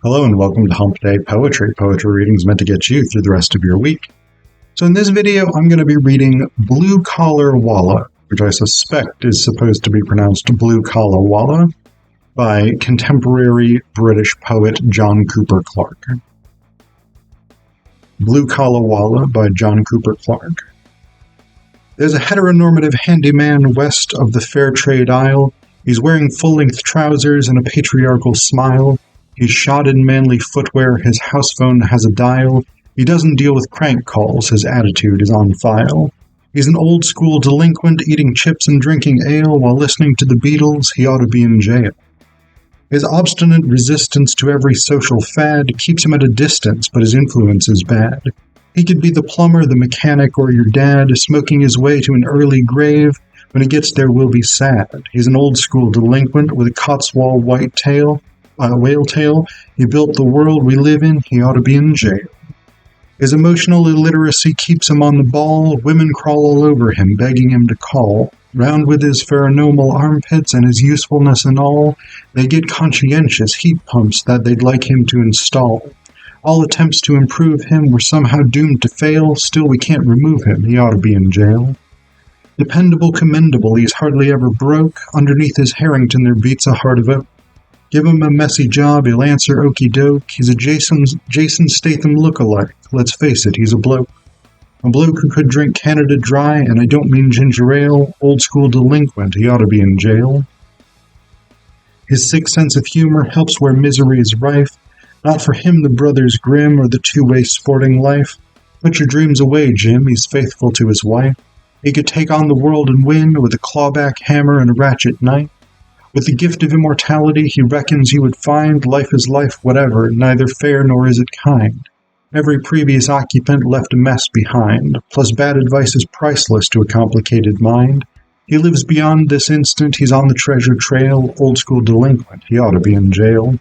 Hello and welcome to Hump Day Poetry. Poetry readings meant to get you through the rest of your week. So in this video, I'm going to be reading Blue Collar Wallah, which I suspect is supposed to be pronounced Blue Collar Wallah, by contemporary British poet John Cooper Clarke. Blue Collar Wallah by John Cooper Clarke. There's a heteronormative handyman west of the fair trade aisle. He's wearing full-length trousers and a patriarchal smile. He's shod in manly footwear, his house phone has a dial. He doesn't deal with crank calls, his attitude is on file. He's an old-school delinquent, eating chips and drinking ale while listening to the Beatles. He ought to be in jail. His obstinate resistance to every social fad keeps him at a distance, but his influence is bad. He could be the plumber, the mechanic, or your dad, smoking his way to an early grave. When he gets there, we'll be sad. He's an old-school delinquent with a Cotswold whale tail. He built the world we live in. He ought to be in jail. His emotional illiteracy keeps him on the ball. Women crawl all over him, begging him to call. Round with his pheromonal armpits and his usefulness and all, they get conscientious heat pumps that they'd like him to install. All attempts to improve him were somehow doomed to fail. Still, we can't remove him. He ought to be in jail. Dependable, commendable, he's hardly ever broke. Underneath his Harrington there beats a heart of oak. Give him a messy job, he'll answer okie doke. He's a Jason Statham look-alike. Let's face it, he's a bloke. A bloke who could drink Canada Dry, and I don't mean ginger ale. Old-school delinquent, he ought to be in jail. His sick sense of humor helps where misery is rife. Not for him the brothers Grimm or the two-way sporting life. Put your dreams away, Jim, he's faithful to his wife. He could take on the world and win with a clawback hammer and a ratchet knife. With the gift of immortality, he reckons you would find life is life, whatever, neither fair nor is it kind. Every previous occupant left a mess behind, plus bad advice is priceless to a complicated mind. He lives beyond this instant, he's on the treasure trail, old-school delinquent, he ought to be in jail.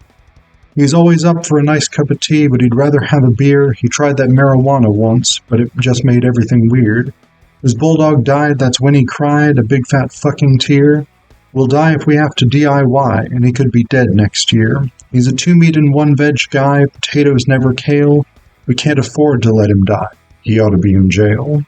He's always up for a nice cup of tea, but he'd rather have a beer. He tried that marijuana once, but it just made everything weird. His bulldog died, that's when he cried, a big fat fucking tear. We'll die if we have to DIY, and he could be dead next year. He's a 2-meat and 1-veg guy, potatoes never kale. We can't afford to let him die. He ought to be in jail.